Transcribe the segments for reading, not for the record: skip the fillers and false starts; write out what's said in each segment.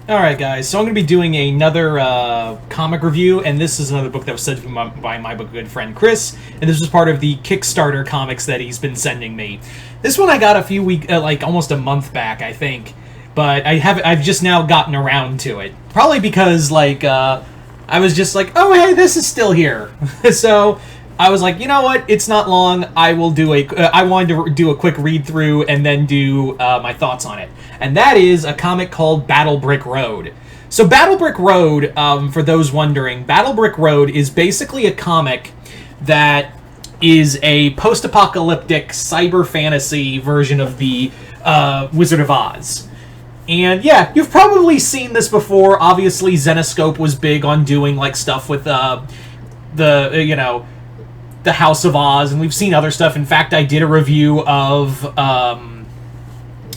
Alright, guys, so I'm going to be doing another comic review, and this is another book that was sent to me by my good friend Chris, and this was part of the Kickstarter comics that he's been sending me. This one I got a few weeks, like almost a month back, I think, but I've just now gotten around to it. Probably because, I was just like, oh, hey, this is still here. So I was like, you know what? It's not long. I wanted to do a quick read through and then do my thoughts on it. And that is a comic called Battle Brick Road. So Battle Brick Road, for those wondering, Battle Brick Road is basically a comic that is a post-apocalyptic cyber fantasy version of the Wizard of Oz. And yeah, you've probably seen this before. Obviously, Zenescope was big on doing like stuff with the House of Oz, and we've seen other stuff. In fact, I did a review of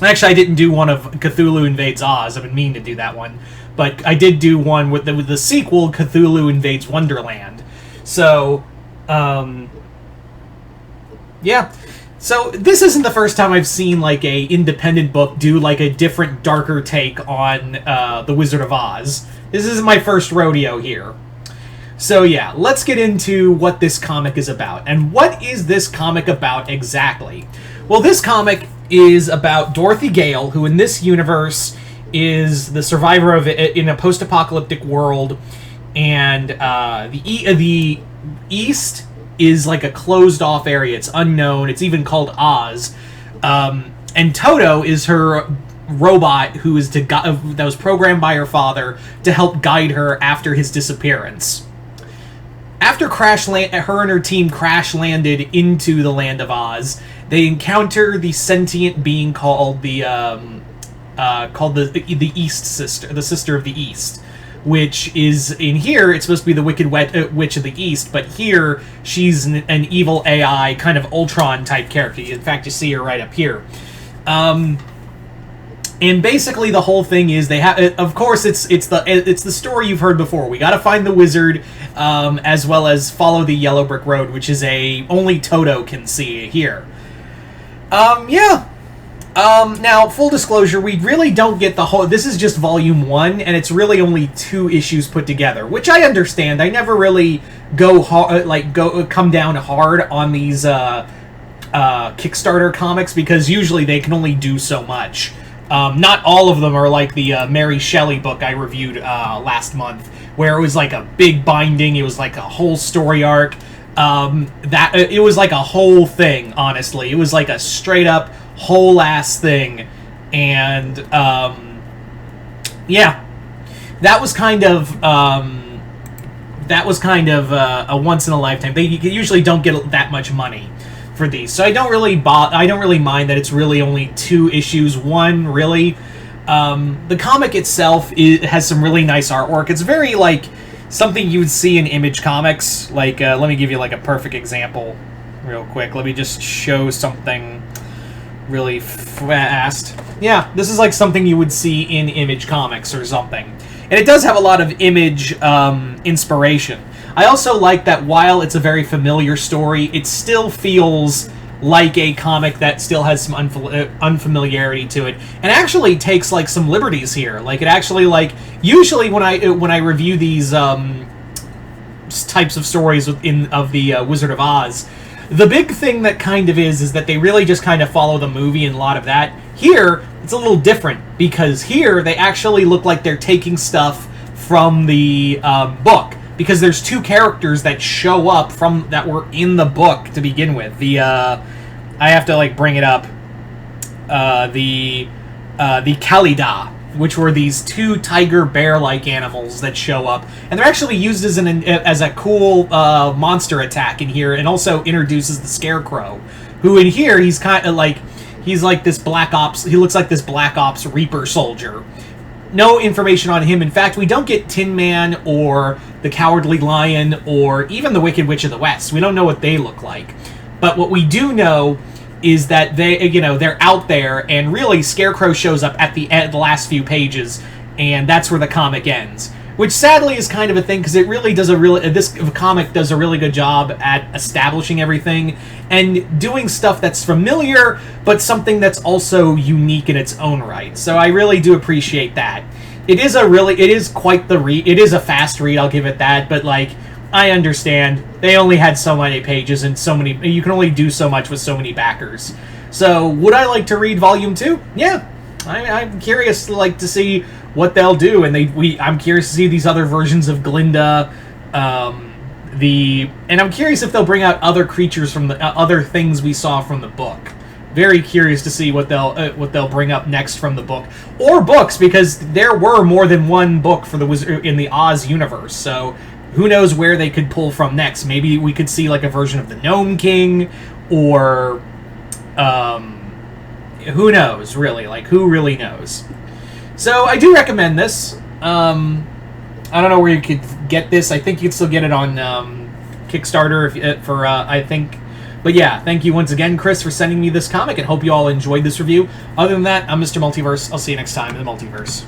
actually, I didn't do one of Cthulhu Invades Oz. I've been meaning to do that one, but I did do one with the sequel, Cthulhu Invades Wonderland. So, yeah. So this isn't the first time I've seen like a independent book do like a different, darker take on the Wizard of Oz. This is my first rodeo here. So yeah, let's get into what this comic is about. And what is this comic about exactly? Well, this comic is about Dorothy Gale, who in this universe is the survivor of in a post-apocalyptic world, and the East is like a closed-off area. It's unknown. It's even called Oz. And Toto is her robot who is that was programmed by her father to help guide her after his disappearance. After her and her team crash landed into the land of Oz, they encounter the sentient being called the East Sister, the Sister of the East, which is in here. It's supposed to be the Wicked Witch of the East, but here she's an evil AI, kind of Ultron type character. In fact, you see her right up here. And basically, the whole thing is they have. Of course, it's the story you've heard before. We got to find the wizard, as well as follow the Yellow Brick Road, which is only Toto can see here. Yeah. Now, full disclosure, we really don't get the whole. This is just volume 1, and it's really only 2 issues put together, which I understand. I never really come down hard on these Kickstarter comics because usually they can only do so much. Not all of them are like the Mary Shelley book I reviewed last month, where it was like a big binding. It was like a whole story arc. It was like a whole thing. Honestly, it was like a straight up whole ass thing, and yeah, that was kind of a once in a lifetime. They usually don't get that much money for these, so I don't really mind that it's really only 2 issues. One really, the comic itself has some really nice artwork. It's very like something you would see in Image Comics. Like, let me give you like a perfect example, real quick. Let me just show something really fast. Yeah, this is like something you would see in Image Comics or something, and it does have a lot of Image inspiration. I also like that while it's a very familiar story, it still feels like a comic that still has some unfamiliarity to it, and actually takes like some liberties here. Like it actually usually when I review these types of stories of the Wizard of Oz, the big thing that kind of is that they really just kind of follow the movie and a lot of that. Here, it's a little different because here they actually look like they're taking stuff from the book. Because there's 2 characters that show up that were in the book to begin with. I have to bring it up. The Kalida, which were these 2 tiger bear-like animals that show up, and they're actually used as a cool monster attack in here, and also introduces the Scarecrow, who in here he's kind of he's like this Black Ops. He looks like this Black Ops Reaper soldier. No information on him. In fact, we don't get Tin Man or the Cowardly Lion or even the Wicked Witch of the West. We don't know what they look like. But what we do know is that they're out there, and really Scarecrow shows up at the last few pages, and that's where the comic ends. which sadly is kind of a thing because it really does this comic does a really good job at establishing everything and doing stuff that's familiar, but something that's also unique in its own right. So I really do appreciate that. It is quite the read. It is a fast read, I'll give it that, but like, I understand they only had so many pages and so many. You can only do so much with so many backers. So would I like to read Volume 2? Yeah, I'm curious to see what they'll do, and I'm curious to see these other versions of Glinda. And I'm curious if they'll bring out other creatures from the other things we saw from the book. Very curious to see what they'll bring up next from the book or books, because there were more than one book for the Wizard in the Oz universe. So who knows where they could pull from next? Maybe we could see like a version of the Gnome King, or who knows? Really, like who really knows? So I do recommend this. I don't know where you could get this. I think you could still get it on Kickstarter I think. But yeah, thank you once again, Chris, for sending me this comic, and hope you all enjoyed this review. Other than that, I'm Mr. Multiverse. I'll see you next time in the Multiverse.